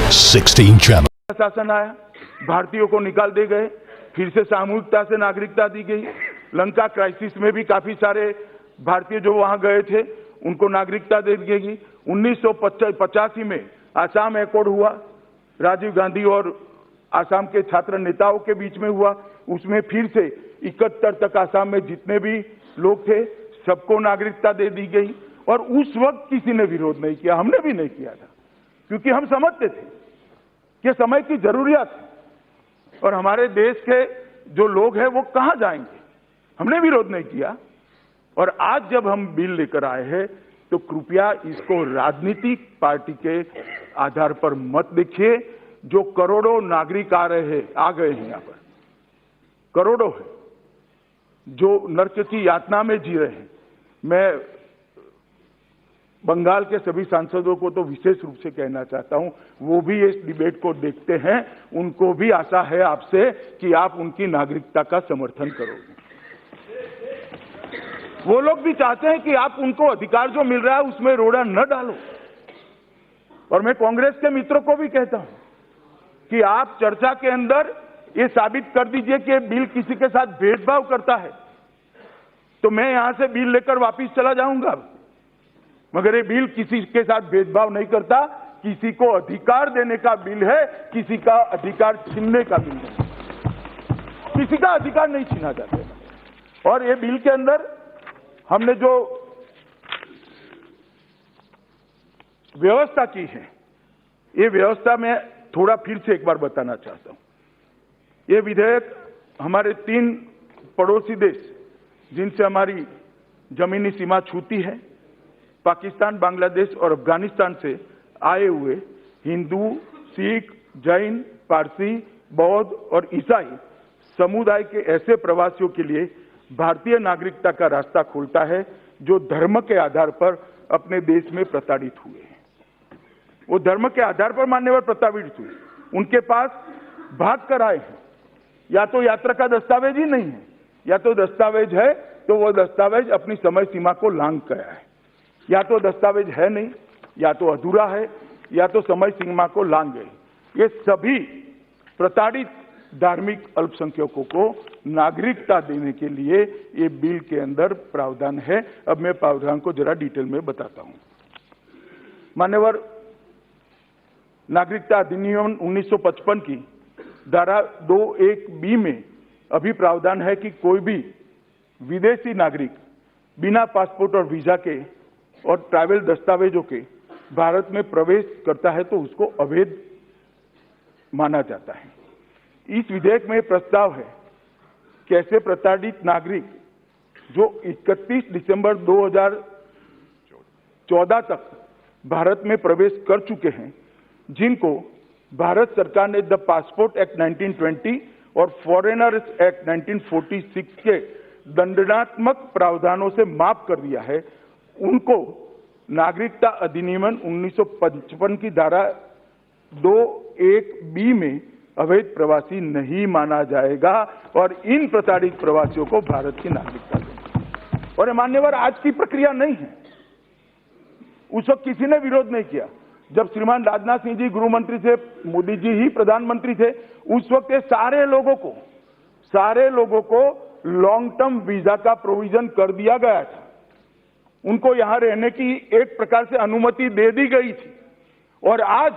16 channel शासन आया, भारतीयों को निकाल दे गए, फिर से सामूहिकता से नागरिकता दी गई। लंका क्राइसिस में भी काफी सारे भारतीय जो वहां गए थे उनको नागरिकता दे दी गई। 1985 में आसाम एकॉर्ड हुआ, राजीव गांधी और आसाम के छात्र नेताओं के बीच में हुआ। उसमें फिर से 71 तक आसाम में जितने भी लोग थे सबको नागरिकता दे दी गई और उस वक्त किसी ने विरोध नहीं किया, हमने भी नहीं किया था, क्योंकि हम समझते थे कि समय की जरूरियत है और हमारे देश के जो लोग हैं वो कहां जाएंगे। हमने विरोध नहीं किया। और आज जब हम बिल लेकर आए हैं तो कृपया इसको राजनीतिक पार्टी के आधार पर मत देखिए। जो करोड़ों नागरिक आ गए हैं यहां पर, करोड़ों है जो नर्क की यातना में जी रहे हैं। मैं बंगाल के सभी सांसदों को तो विशेष रूप से कहना चाहता हूं, वो भी इस डिबेट को देखते हैं, उनको भी आशा है आपसे कि आप उनकी नागरिकता का समर्थन करोगे। वो लोग भी चाहते हैं कि आप उनको अधिकार जो मिल रहा है उसमें रोड़ा न डालो। और मैं कांग्रेस के मित्रों को भी कहता हूं कि आप चर्चा के अंदर ये साबित कर दीजिए कि बिल किसी के साथ भेदभाव करता है, तो मैं यहां से बिल लेकर वापस चला जाऊंगा। मगर ये बिल किसी के साथ भेदभाव नहीं करता, किसी को अधिकार देने का बिल है, किसी का अधिकार छीनने का बिल नहीं। किसी का अधिकार नहीं छीना जाता। और ये बिल के अंदर हमने जो व्यवस्था की है, ये व्यवस्था में थोड़ा फिर से एक बार बताना चाहता हूं। ये विधेयक हमारे 3 पड़ोसी देश जिनसे हमारी जमीनी सीमा छूती है, पाकिस्तान, बांग्लादेश और अफगानिस्तान से आए हुए हिंदू, सिख, जैन, पारसी, बौद्ध और ईसाई समुदाय के ऐसे प्रवासियों के लिए भारतीय नागरिकता का रास्ता खोलता है जो धर्म के आधार पर अपने देश में प्रताड़ित हुए हैं। वो धर्म के आधार पर मान्यवर प्रताड़ित हुए, उनके पास भाग कर आए हैं। या तो यात्रा का दस्तावेज ही नहीं है, या तो दस्तावेज है तो वो दस्तावेज अपनी समय सीमा को लांघ गया है, या तो दस्तावेज है नहीं, या तो अधूरा है, या तो समय सीमा को लांघ गए। ये सभी प्रताड़ित धार्मिक अल्पसंख्यकों को नागरिकता देने के लिए ये बिल के अंदर प्रावधान है। अब मैं प्रावधान को जरा डिटेल में बताता हूं। मान्यवर, नागरिकता अधिनियम 1955 की धारा 2(1)(b) में अभी प्रावधान है कि कोई भी विदेशी नागरिक बिना पासपोर्ट और वीजा के और ट्रैवल दस्तावेजों के भारत में प्रवेश करता है तो उसको अवैध माना जाता है। इस विधेयक में प्रस्ताव है कि ऐसे प्रताड़ित नागरिक जो 31 दिसंबर 2014 तक भारत में प्रवेश कर चुके हैं, जिनको भारत सरकार ने द पासपोर्ट एक्ट 1920 और फॉरेनर्स एक्ट 1946 के दंडात्मक प्रावधानों से माफ कर दिया है, उनको नागरिकता अधिनियम 1955 की धारा 2(1)(b) में अवैध प्रवासी नहीं माना जाएगा और इन प्रताड़ित प्रवासियों को भारत की नागरिकता देंगे। और मान्यवर, आज की प्रक्रिया नहीं है। उस वक्त किसी ने विरोध नहीं किया। जब श्रीमान राजनाथ सिंह जी गृह मंत्री थे, मोदी जी ही प्रधानमंत्री थे, उस वक्त ये सारे लोगों को लॉन्ग टर्म वीजा का प्रोविजन कर दिया गया था। उनको यहां रहने की एक प्रकार से अनुमति दे दी गई थी और आज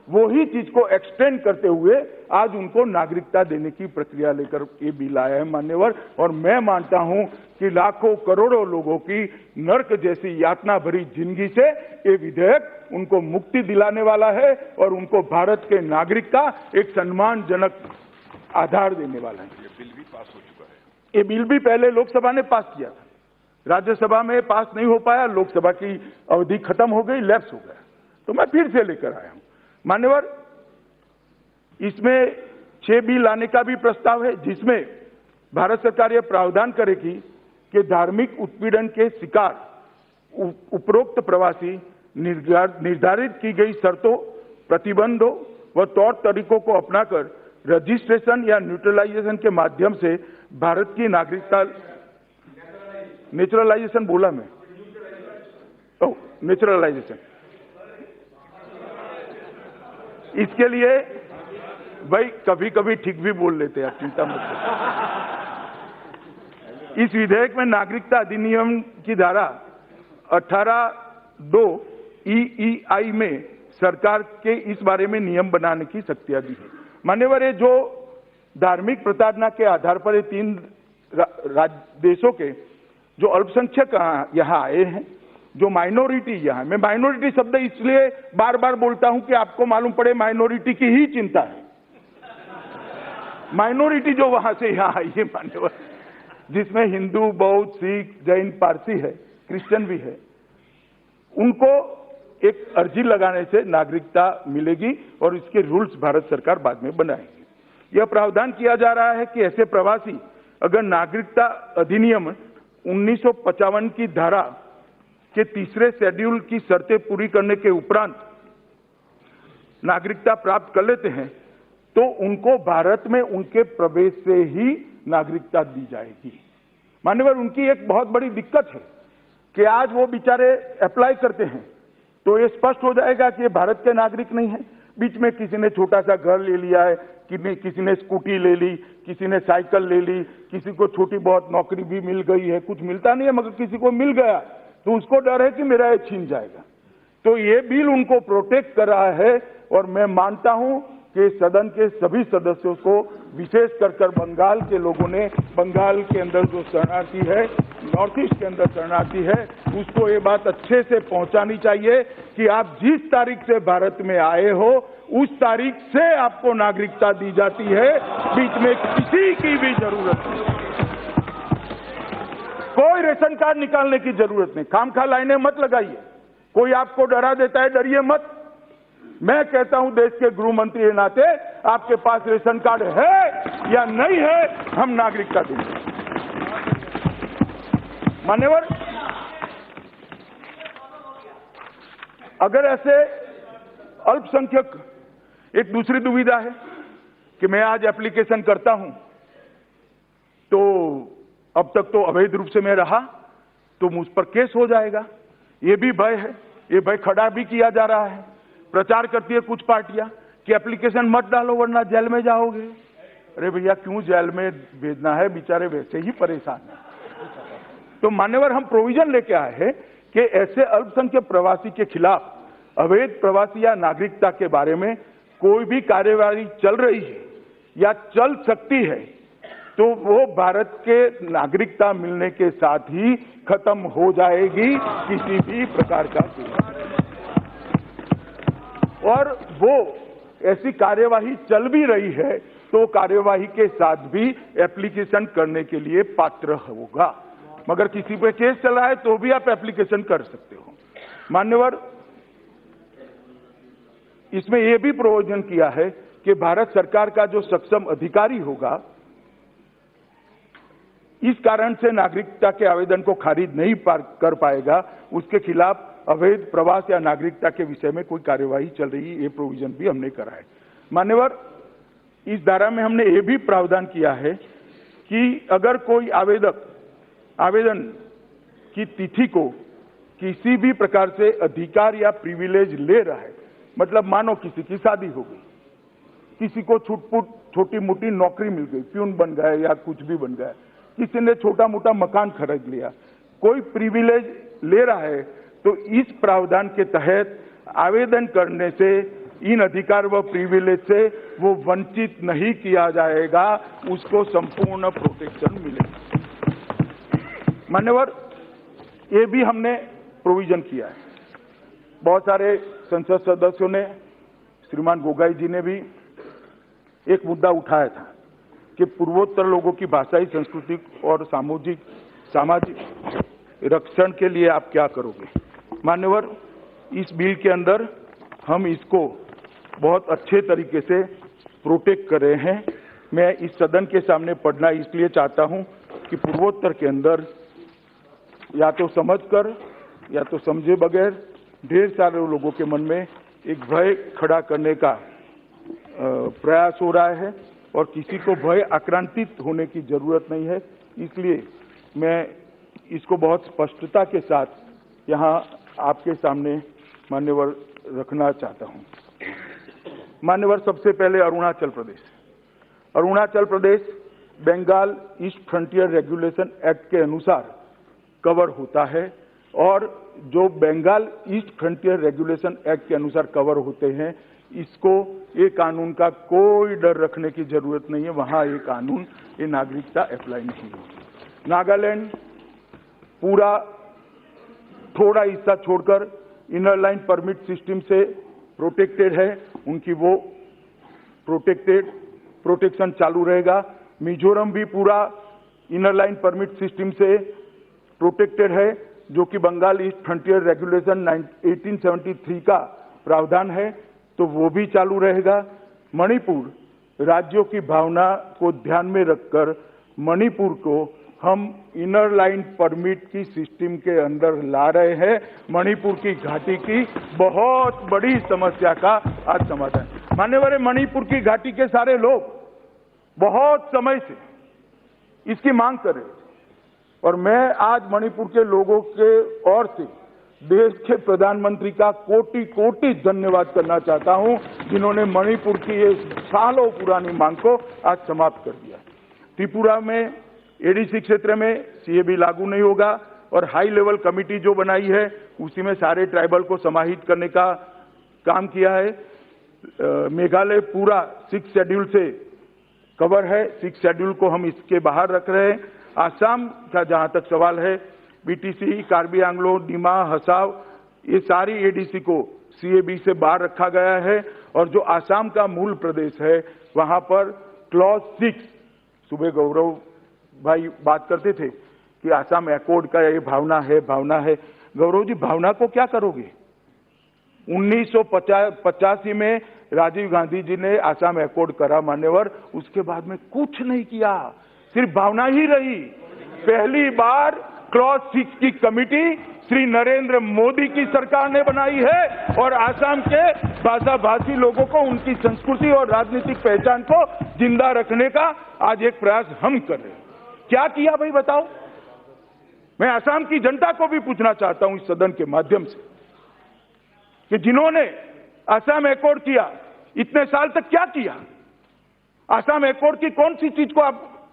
वो ही चीज को एक्सटेंड करते हुए आज उनको नागरिकता देने की प्रक्रिया लेकर ये बिल आया है मान्यवर। और मैं मानता हूं कि लाखों करोड़ों लोगों की नर्क जैसी यातना भरी जिंदगी से ये विधेयक उनको मुक्ति दिलाने वाला है और उनको भारत के नागरिक का एक सम्मानजनक आधार देने वाला है। ये बिल भी पास हो चुका है। ये बिल भी पहले लोकसभा ने पास किया था, राज्यसभा में पास नहीं हो पाया, लोकसभा की अवधि खत्म हो गई, लैप्स हो गया, तो मैं फिर से लेकर आया हूं। मान्यवर, इसमें 6 बिल लाने का भी प्रस्ताव है, जिसमें भारत सरकार यह प्रावधान करेगी कि धार्मिक उत्पीड़न के शिकार उपरोक्त प्रवासी निर्धारित की गई शर्तों, प्रतिबंधों व तौर तरीकों को अपनाकर रजिस्ट्रेशन या न्यूट्रलाइजेशन के माध्यम से भारत की नागरिकता, नेचुरलाइजेशन बोला मैं, नेचुरलाइजेशन इसके लिए भाई कभी कभी ठीक भी बोल लेते हैं, चिंता मत करो। इस विधेयक में नागरिकता अधिनियम की धारा 18(2) EEI में सरकार के इस बारे में नियम बनाने की शक्तियां दी है। मान्यवर, ये जो धार्मिक प्रताड़ना के आधार पर ये 3 देशों के जो अल्पसंख्यक यहाँ आए हैं, जो माइनॉरिटी यहाँ, मैं माइनॉरिटी शब्द इसलिए बार बार बोलता हूं कि आपको मालूम पड़े माइनॉरिटी की ही चिंता है। माइनॉरिटी जो वहां से यहाँ आई है मान्यवर, जिसमें हिंदू, बौद्ध, सिख, जैन, पारसी है, क्रिश्चियन भी है, उनको एक अर्जी लगाने से नागरिकता मिलेगी और इसके रूल्स भारत सरकार बाद में बनाएगी। यह प्रावधान किया जा रहा है कि ऐसे प्रवासी अगर नागरिकता अधिनियम 1955 की धारा के 3 शेड्यूल की शर्तें पूरी करने के उपरांत नागरिकता प्राप्त कर लेते हैं तो उनको भारत में उनके प्रवेश से ही नागरिकता दी जाएगी। मान्यवर, उनकी एक बहुत बड़ी दिक्कत है कि आज वो बेचारे अप्लाई करते हैं तो ये स्पष्ट हो जाएगा कि ये भारत के नागरिक नहीं है। बीच में किसी ने छोटा सा घर ले लिया है, किसी ने स्कूटी ले ली, किसी ने साइकिल ले ली, किसी को छोटी बहुत नौकरी भी मिल गई है, कुछ मिलता नहीं है मगर किसी को मिल गया तो उसको डर है कि मेरा ये छीन जाएगा। तो ये बिल उनको प्रोटेक्ट कर रहा है और मैं मानता हूं कि सदन के सभी सदस्यों को, विशेष कर बंगाल के लोगों ने, बंगाल के अंदर जो शरणार्थी है, नॉर्थ ईस्ट के अंदर शरणार्थी है, उसको ये बात अच्छे से पहुंचानी चाहिए कि आप जिस तारीख से भारत में आए हो उस तारीख से आपको नागरिकता दी जाती है, बीच में किसी की भी जरूरत नहीं। कोई रेशन कार्ड निकालने की जरूरत नहीं, खामखा लाइनें मत लगाइए। कोई आपको डरा देता है, डरिए मत। मैं कहता हूं देश के गृह मंत्री के नाते आपके पास रेशन कार्ड है या नहीं है, हम नागरिकता देंगे। मान्यवर, अगर ऐसे अल्पसंख्यक, एक दूसरी दुविधा है कि मैं आज एप्लीकेशन करता हूं तो अब तक तो अवैध रूप से मैं रहा तो मुझ पर केस हो जाएगा, ये भी भय है। ये भय खड़ा भी किया जा रहा है। प्रचार करती है कुछ पार्टियां कि एप्लीकेशन मत डालो वरना जेल में जाओगे। अरे भैया, क्यों जेल में भेजना है, बेचारे वैसे ही परेशान हैं। तो मान्यवर, हम प्रोविजन लेके आए हैं कि ऐसे अल्पसंख्यक प्रवासी के खिलाफ अवैध प्रवासी या नागरिकता के बारे में कोई भी कार्यवाही चल रही है या चल सकती है तो वो भारत के नागरिकता मिलने के साथ ही खत्म हो जाएगी, किसी भी प्रकार का। और वो ऐसी कार्यवाही चल भी रही है तो कार्यवाही के साथ भी एप्लीकेशन करने के लिए पात्र होगा। मगर किसी पे केस चल रहा है तो भी आप एप्लीकेशन कर सकते हो। मान्यवर, इसमें यह भी प्रोविजन किया है कि भारत सरकार का जो सक्षम अधिकारी होगा, इस कारण से नागरिकता के आवेदन को खारिज नहीं कर पाएगा, उसके खिलाफ अवैध प्रवास या नागरिकता के विषय में कोई कार्यवाही चल रही है, ये प्रोविजन भी हमने करा है। मान्यवर, इस धारा में हमने ये भी प्रावधान किया है कि अगर कोई आवेदक आवेदन की तिथि को किसी भी प्रकार से अधिकार या प्रिविलेज ले रहा है, मतलब मानो किसी की शादी हो गई, किसी को छुटपुट छोटी मोटी नौकरी मिल गई, प्यून बन गया या कुछ भी बन गया, किसी ने छोटा मोटा मकान खरीद लिया, कोई प्रिविलेज ले रहा है तो इस प्रावधान के तहत आवेदन करने से इन अधिकार व प्रिविलेज से वो वंचित नहीं किया जाएगा, उसको संपूर्ण प्रोटेक्शन मिलेगा। मान्यवर, ये भी हमने प्रोविजन किया है। बहुत सारे संसद सदस्यों ने, श्रीमान गोगाई जी ने भी एक मुद्दा उठाया था कि पूर्वोत्तर लोगों की भाषाई, सांस्कृतिक और सामाजिक रक्षण के लिए आप क्या करोगे। मान्यवर, इस बिल के अंदर हम इसको बहुत अच्छे तरीके से प्रोटेक्ट कर रहे हैं। मैं इस सदन के सामने पढ़ना इसलिए चाहता हूं कि पूर्वोत्तर के अंदर या तो समझकर या तो समझे बगैर ढेर सारे लोगों के मन में एक भय खड़ा करने का प्रयास हो रहा है और किसी को भय आक्रांतित होने की जरूरत नहीं है। इसलिए मैं इसको बहुत स्पष्टता के साथ यहाँ आपके सामने मान्यवर रखना चाहता हूँ। मान्यवर, सबसे पहले Arunachal Pradesh Bengal east frontier regulation act के अनुसार कवर होता है और जो Bengal east frontier regulation act के अनुसार कवर होते हैं, इसको ये कानून का कोई डर रखने की जरूरत नहीं है। वहां ये कानून, ये नागरिकता अप्लाई नहीं होगी। नागालैंड पूरा थोड़ा हिस्सा छोड़कर इनर लाइन परमिट सिस्टम से प्रोटेक्टेड है, उनकी वो प्रोटेक्शन चालू रहेगा। मिजोरम भी पूरा इनर लाइन परमिट सिस्टम से प्रोटेक्टेड है, जो कि बंगाल ईस्ट फ्रंटियर रेगुलेशन 1873 का प्रावधान है, तो वो भी चालू रहेगा। मणिपुर राज्यों की भावना को ध्यान में रखकर मणिपुर को हम इनर लाइन परमिट की सिस्टम के अंदर ला रहे हैं। मणिपुर की घाटी की बहुत बड़ी समस्या का आज समाधान। मान्यवर, मणिपुर की घाटी के सारे लोग बहुत समय से इसकी मांग कर रहे थे और मैं आज मणिपुर के लोगों के ओर से देश के प्रधानमंत्री का कोटि कोटि धन्यवाद करना चाहता हूं, जिन्होंने मणिपुर की ये सालों पुरानी मांग को आज समाप्त कर दिया। त्रिपुरा में एडीसी क्षेत्र में सीएबी लागू नहीं होगा और हाई लेवल कमेटी जो बनाई है उसी में सारे ट्राइबल को समाहित करने का काम किया है। मेघालय पूरा 6 शेड्यूल से कवर है, 6 शेड्यूल को हम इसके बाहर रख रहे हैं। आसाम का जहां तक सवाल है, बीटीसी, कार्बी आंग्लो, डिमा, हसाव, ये सारी एडीसी को सीएबी से बाहर रखा गया है और जो आसाम का मूल प्रदेश है वहां पर क्लॉज 6, सुबह गौरव भाई बात करते थे कि आसाम एकॉर्ड का ये भावना है। गौरव जी, भावना को क्या करोगे? 1985 में राजीव गांधी जी ने आसाम एकॉर्ड करा मान्यवर, उसके बाद में कुछ नहीं किया, सिर्फ भावना ही रही। पहली बार क्लॉज 6 की कमेटी श्री नरेंद्र मोदी की सरकार ने बनाई है और आसाम के भाषा भाषी लोगों को उनकी संस्कृति और राजनीतिक पहचान को जिंदा रखने का आज एक प्रयास हम कर रहे हैं। क्या किया भाई बताओ? मैं आसाम की जनता को भी पूछना चाहता हूं इस सदन के माध्यम से कि जिन्होंने आसाम एकॉर्ड किया, इतने साल तक क्या किया? आसाम एकॉर्ड की कौन सी चीज को आप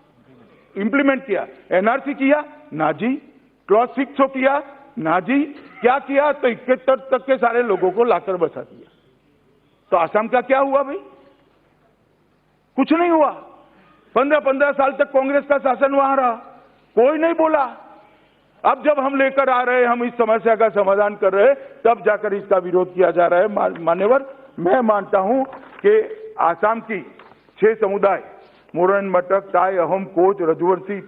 इंप्लीमेंट किया? एनआरसी किया? ना जी। क्लॉज 6 किया? ना जी। क्या किया? तो 71 तक के सारे लोगों को लाकर बसा दिया। तो आसाम का क्या हुआ भाई? कुछ नहीं हुआ। 15-15 साल तक कांग्रेस का शासन वहां रहा, कोई नहीं बोला। अब जब हम लेकर आ रहे हैं, हम इस समस्या का समाधान कर रहे हैं, तब जाकर इसका विरोध किया जा रहा है। मान्यवर, मैं मानता हूं कि आसाम की 6 समुदाय, मोरन, मटक, टाई, अहोम, कोच, रजवर्सी,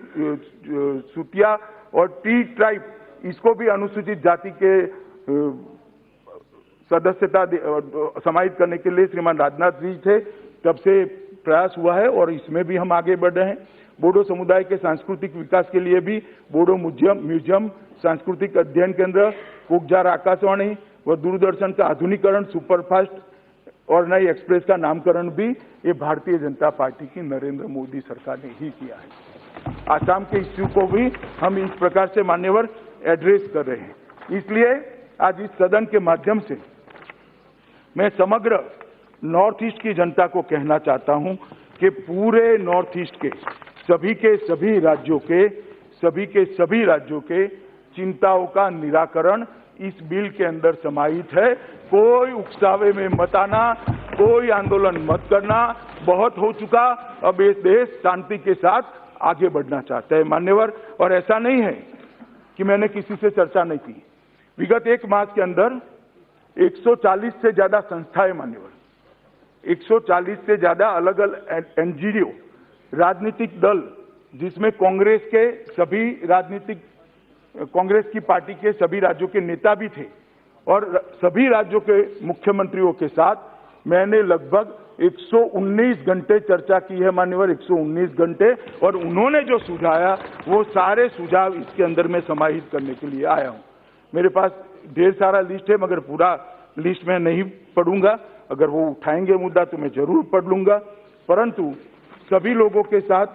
सुतिया और टी ट्राइब, इसको भी अनुसूचित जाति के सदस्यता समाहित करने के लिए श्रीमान राजनाथ जी थे, तब से प्रयास हुआ है और इसमें भी हम आगे बढ़ रहे हैं। बोडो समुदाय के सांस्कृतिक विकास के लिए भी बोडो म्यूजियम, सांस्कृतिक अध्ययन केंद्र, कुकजार आकाशवाणी व दूरदर्शन का आधुनिकीकरण, सुपरफास्ट और नई एक्सप्रेस का नामकरण भी ये भारतीय जनता पार्टी की नरेंद्र मोदी सरकार ने ही किया है। आसाम के इश्यू को भी हम इस प्रकार से मान्यवर एड्रेस कर रहे हैं। इसलिए आज इस सदन के माध्यम से मैं समग्र नॉर्थ ईस्ट की जनता को कहना चाहता हूं कि पूरे नॉर्थ ईस्ट के सभी राज्यों के चिंताओं का निराकरण इस बिल के अंदर समाहित है। कोई उकसावे में मत आना, कोई आंदोलन मत करना, बहुत हो चुका। अब ये देश शांति के साथ आगे बढ़ना चाहता है मान्यवर। और ऐसा नहीं है कि मैंने किसी से चर्चा नहीं की। विगत 1 मास के अंदर 140 से ज्यादा संस्थाएं मान्यवर, 140 से ज्यादा अलग अलग एनजीओ, राजनीतिक दल, जिसमें कांग्रेस की पार्टी के सभी राज्यों के नेता भी थे और सभी राज्यों के मुख्यमंत्रियों के साथ मैंने लगभग 119 घंटे चर्चा की है मान्यवर, 119 घंटे। और उन्होंने जो सुझाया वो सारे सुझाव इसके अंदर में समाहित करने के लिए आया हूं। मेरे पास ढेर सारा लिस्ट है, मगर पूरा लिस्ट में नहीं पढ़ूंगा। अगर वो उठाएंगे मुद्दा तो मैं जरूर पढ़ लूंगा, परंतु सभी लोगों के साथ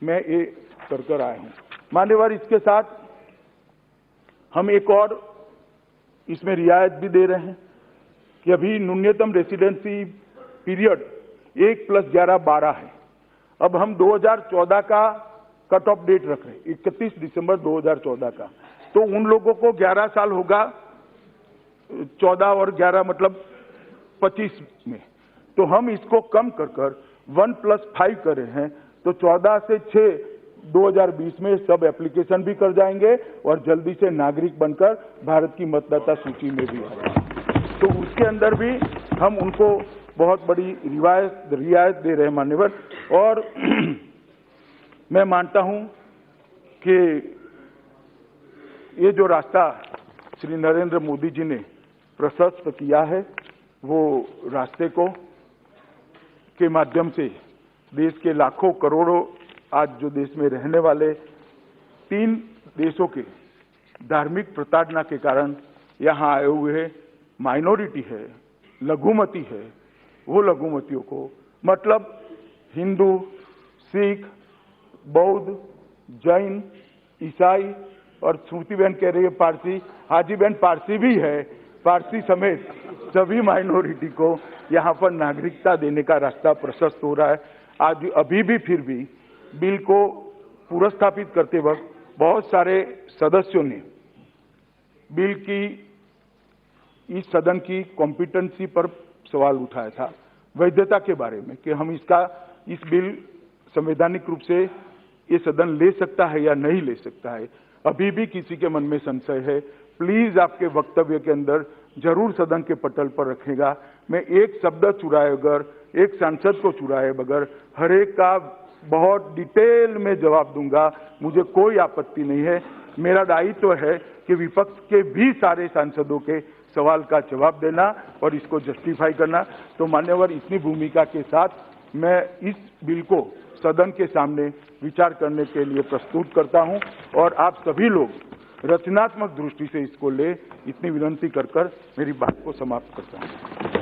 मैं ये कर आया हूं मान्यवर। इसके साथ हम एक और इसमें रियायत भी दे रहे हैं कि अभी न्यूनतम रेसिडेंसी पीरियड 1+11 12 है। अब हम 2014 का कट ऑफ डेट रख रहे हैं, 31 दिसंबर 2014 का, तो उन लोगों को 11 साल होगा, 14 और 11 मतलब 25 में, तो हम इसको कम कर 1+5 कर रहे हैं, तो 14 से 6 2020 में सब एप्लीकेशन भी कर जाएंगे और जल्दी से नागरिक बनकर भारत की मतदाता सूची में भी आ जाएंगे। तो उसके अंदर भी हम उनको बहुत बड़ी रियायत दे रहे हैं मान्यवर। और मैं मानता हूं कि ये जो रास्ता श्री नरेंद्र मोदी जी ने प्रशस्त किया है, वो रास्ते को के माध्यम से देश के लाखों करोड़ों आज जो देश में रहने वाले 3 देशों के धार्मिक प्रताड़ना के कारण यहाँ आए हुए माइनॉरिटी है, लघुमती है, वो लघुमतियों को, मतलब हिंदू, सिख, बौद्ध, जैन, ईसाई और श्रुति बहन कह रही है पारसी, हाजी बहन पारसी भी है, पारसी समेत सभी माइनॉरिटी को यहाँ पर नागरिकता देने का रास्ता प्रशस्त हो रहा है। आज अभी भी फिर भी बिल को पुरस्थापित करते वक्त बहुत सारे सदस्यों ने बिल की इस सदन की कॉम्पिटेंसी पर सवाल उठाया था, वैधता के बारे में, कि हम इस बिल संवैधानिक रूप से ये सदन ले सकता है या नहीं ले सकता है। अभी भी किसी के मन में संशय है, प्लीज आपके वक्तव्य के अंदर जरूर सदन के पटल पर रखेगा। मैं एक शब्द चुराए बगैर, एक सांसद को चुराए बगैर हर एक का बहुत डिटेल में जवाब दूंगा, मुझे कोई आपत्ति नहीं है। मेरा दायित्व है कि विपक्ष के भी सारे सांसदों के सवाल का जवाब देना और इसको जस्टिफाई करना। तो मान्यवर, इतनी भूमिका के साथ मैं इस बिल को सदन के सामने विचार करने के लिए प्रस्तुत करता हूं और आप सभी लोग रचनात्मक दृष्टि से इसको ले, इतनी विनंती कर मेरी बात को समाप्त करता हूं।